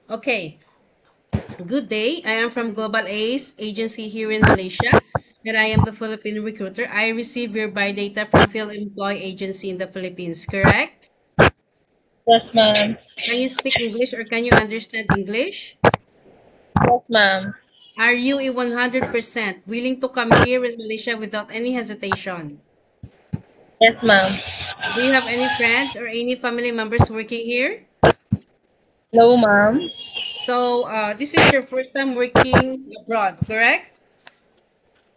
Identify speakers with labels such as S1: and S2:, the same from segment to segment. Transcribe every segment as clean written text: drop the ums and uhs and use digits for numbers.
S1: Okay. Good day. I am from Global Ace agency here in Malaysia, and I am the Philippine recruiter. I receive your biodata from Phil Employ Agency in the Philippines, correct?
S2: Yes, ma'am.
S1: Can you speak English or can you understand English?
S2: Yes, ma'am.
S1: Are you a 100% willing to come here in Malaysia without any hesitation?
S2: Yes, ma'am.
S1: Do you have any friends or any family members working here?
S2: No, ma'am.
S1: So, this is your first time working abroad, correct?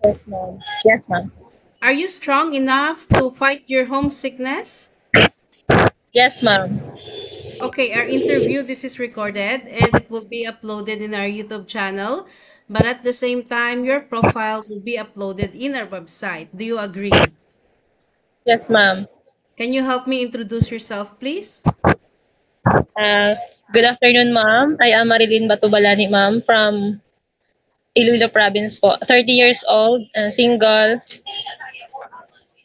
S2: Yes, ma'am. Yes, ma'am.
S1: Are you strong enough to fight your homesickness?
S2: Yes, ma'am.
S1: Okay, our interview, this is recorded and it will be uploaded in our YouTube channel. But at the same time, your profile will be uploaded in our website. Do you agree?
S2: Yes, ma'am.
S1: Can you help me introduce yourself, please?
S2: Uh, Good afternoon, ma'am. I am Marilyn Batubalani, ma'am, from Iloilo Province po. 30 years old, single,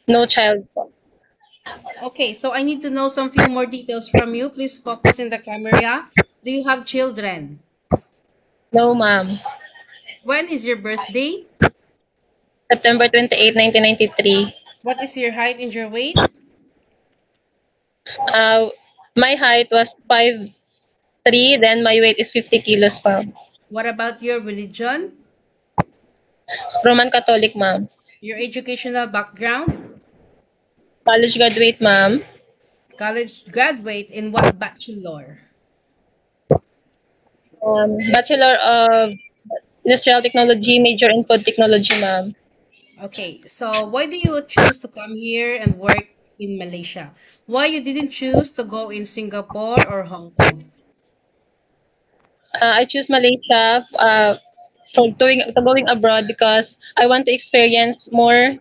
S2: no child po.
S1: Okay, so I need to know some few more details from you. Please focus in the camera. Do you have children?
S2: No, ma'am.
S1: When is your birthday?
S2: September 28, 1993.
S1: What is your height and your weight?
S2: Uh, my height was 5'3", then my weight is 50 kilos, ma'am.
S1: What about your religion?
S2: Roman Catholic, ma'am.
S1: Your educational background?
S2: College graduate, ma'am.
S1: College graduate in what bachelor?
S2: Bachelor of Industrial Technology, major in Food Technology, ma'am.
S1: Okay, so why do you choose to come here and work in Malaysia? Why you didn't choose to go in Singapore or Hong Kong?
S2: I choose Malaysia for going abroad because I want to experience more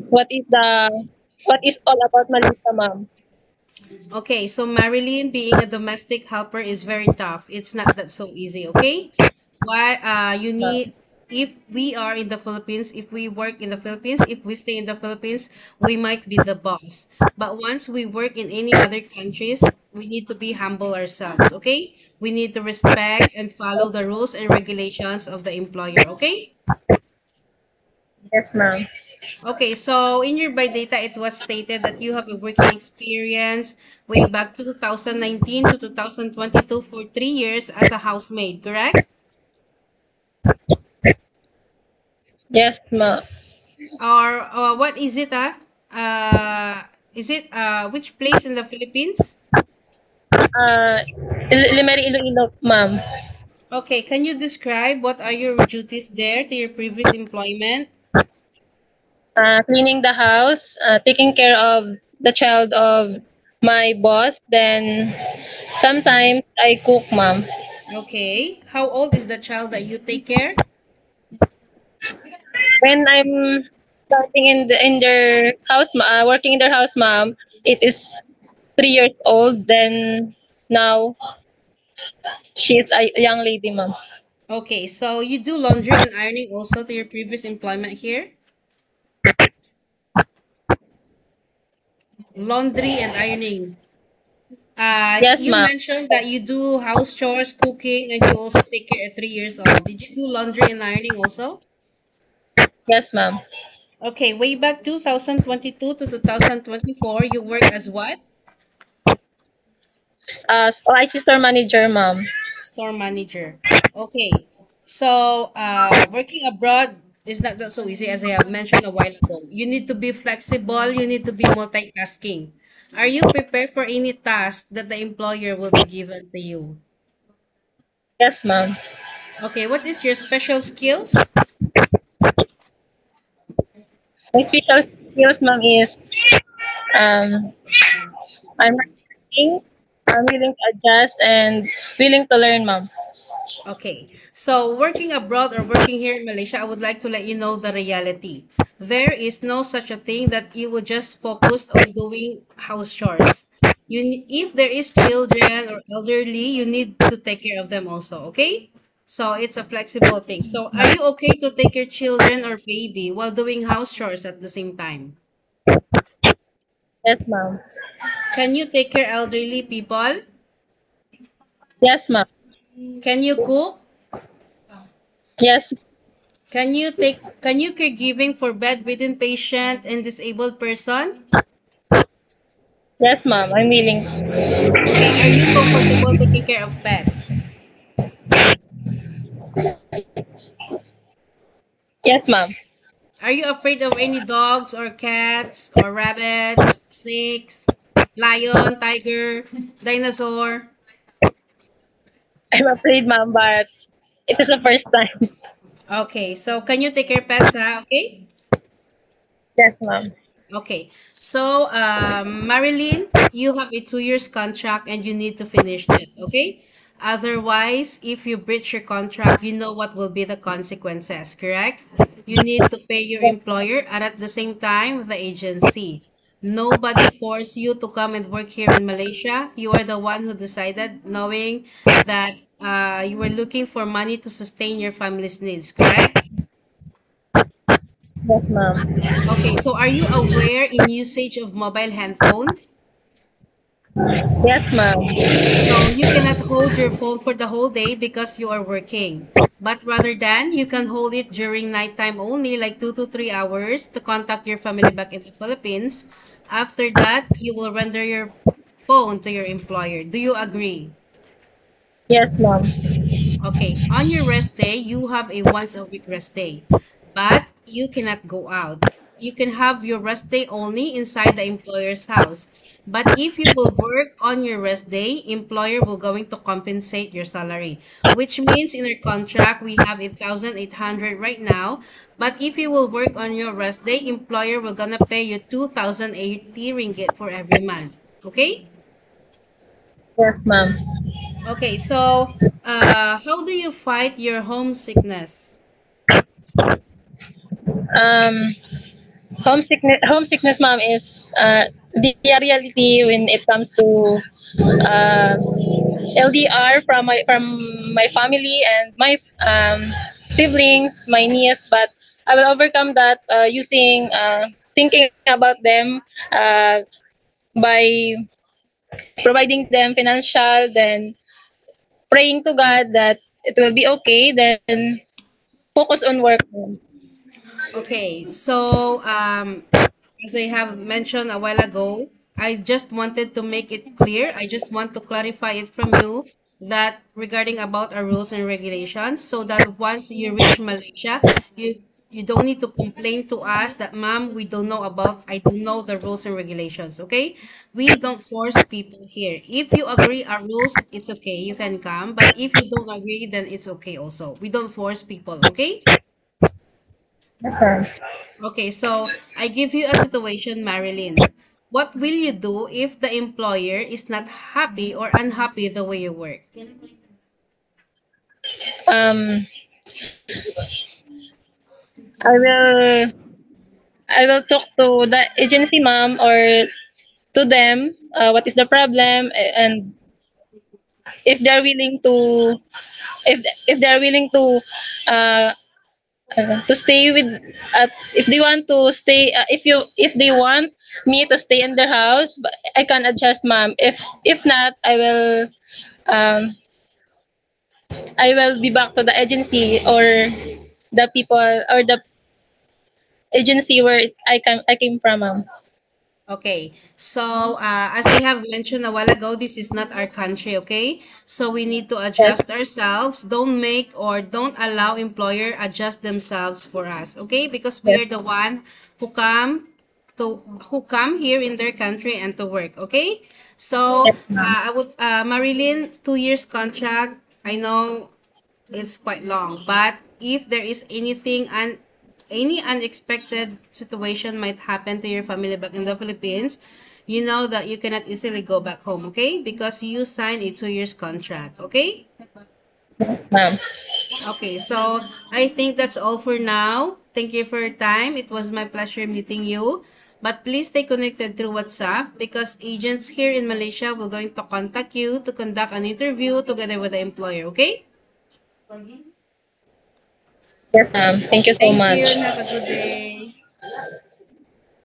S2: what is all about Malaysia, ma'am.
S1: Okay, so Marilyn, being a domestic helper is very tough. It's not that so easy, okay? Why you need if we are in the Philippines, if we work in the Philippines, if we stay in the Philippines, we might be the boss. But once we work in any other countries, we need to be humble ourselves, okay? We need to respect and follow the rules and regulations of the employer, okay?
S2: Yes, ma'am.
S1: Okay, so in your biodata, it was stated that you have a working experience way back 2019 to 2022 for 3 years as a housemaid, correct?
S2: Yes, ma'am.
S1: Or what is it, is it which place in the Philippines?
S2: Uh, Limeri, Iloilo, ma'am.
S1: Okay, can you describe what are your duties there to your previous employment?
S2: Cleaning the house, taking care of the child of my boss. Then sometimes I cook, ma'am.
S1: Okay, how old is the child that you take care?
S2: When I'm starting in their house, working in their house, ma'am, it is 3 years old. Then now she's a young lady, ma'am.
S1: Okay, so you do laundry and ironing also to your previous employment here? Laundry and ironing.
S2: Yes,
S1: You
S2: ma'am.
S1: mentioned that you do house chores, cooking, and you also take care of 3 years old. Did you do laundry and ironing also?
S2: Yes, ma'am.
S1: Okay, way back 2022 to 2024, you work as what?
S2: I sister manager, ma'am.
S1: Store manager. Okay, so working abroad is not that so easy as I have mentioned a while ago. You need to be flexible, you need to be multitasking. Are you prepared for any task that the employer will be given to you?
S2: Yes, ma'am.
S1: Okay, what is your special skills?
S2: My special skills, ma'am, is um, I'm working, I'm willing to adjust and willing to learn, ma'am.
S1: Okay, so working abroad or working here in Malaysia, I would like to let you know the reality. There is no such a thing that you will just focus on doing house chores. If there is children or elderly, you need to take care of them also, okay? So it's a flexible thing. So are you okay to take your children or baby while doing house chores at the same time?
S2: Yes, ma'am.
S1: Can you take care elderly people?
S2: Yes, ma'am.
S1: Can you cook?
S2: Yes.
S1: Can you caregiving for bedridden patient and disabled person?
S2: Yes, ma'am. I'm willing.
S1: Okay, are you comfortable taking care of pets?
S2: Yes, ma'am.
S1: Are you afraid of any dogs or cats or rabbits, snakes, lion, tiger, dinosaur?
S2: I'm afraid, ma'am, but it is the first time.
S1: Okay, so can you take care of pets, okay?
S2: Yes, ma'am.
S1: Okay, so Marilyn, you have a 2 years contract and you need to finish it, okay? Otherwise, if you breach your contract, you know what will be the consequences, correct? You need to pay your employer and at the same time, the agency. Nobody forced you to come and work here in Malaysia. You are the one who decided, knowing that you were looking for money to sustain your family's needs, correct?
S2: Yes, ma'am.
S1: Okay, so are you aware in usage of mobile handphones?
S2: Yes, ma'am.
S1: So you cannot hold your phone for the whole day because you are working. But rather than, you can hold it during nighttime only, like 2 to 3 hours, to contact your family back in the Philippines. After that, you will render your phone to your employer. Do you agree?
S2: Yes, ma'am.
S1: Okay, on your rest day, you have a once a week rest day, but you cannot go out. You can have your rest day only inside the employer's house. But if you will work on your rest day, employer will going to compensate your salary, which means in our contract we have 1,800 right now. But if you will work on your rest day, employer will gonna pay you 2,080 ringgit for every month. Okay?
S2: Yes, ma'am.
S1: Okay, so how do you fight your homesickness?
S2: Um, homesickness, ma'am, is the reality when it comes to uh, LDR from my family and my siblings, my niece. But I will overcome that using thinking about them uh, by providing them financial, then praying to God that it will be okay, then focus on work.
S1: Okay, so as I have mentioned a while ago, I just wanted to make it clear. I just want to clarify it from you that regarding about our rules and regulations, so that once you reach Malaysia, you don't need to complain to us that, ma'am, we don't know about, I don't know the rules and regulations, okay? We don't force people here. If you agree our rules, it's okay, you can come. But if you don't agree, then it's okay also. We don't force people, okay?
S2: Okay.
S1: Okay, so I give you a situation, Marilyn. What will you do if the employer is not happy or unhappy the way you work?
S2: Um, I will I will talk to the agency, ma'am, or to them what is the problem, and if they're willing to if they're willing uh, to stay with if they want to stay if they want me to stay in their house, but I can adjust, ma'am. If not, um I will be back to the agency or the people or the agency where I came from, ma'am.
S1: Okay, so as I have mentioned a while ago, this is not our country, okay? So we need to
S2: Yes.
S1: adjust ourselves. Don't make or don't allow employer adjust themselves for us, okay? Because we
S2: Yes.
S1: are the one who come who come here in their country and to work, okay? So
S2: Yes, ma'am.
S1: I would Marilyn, 2 years contract. I know it's quite long, but if there is anything and any unexpected situation might happen to your family back in the Philippines, you know that you cannot easily go back home, okay? Because you signed a 2 years contract, okay?
S2: Ma'am.
S1: Okay, so I think that's all for now. Thank you for your time. It was my pleasure meeting you. But please stay connected through WhatsApp because agents here in Malaysia will going to contact you to conduct an interview together with the employer, okay?
S2: Yes, ma'am. Thank you so
S1: Thank you
S2: much.
S1: and have a good day.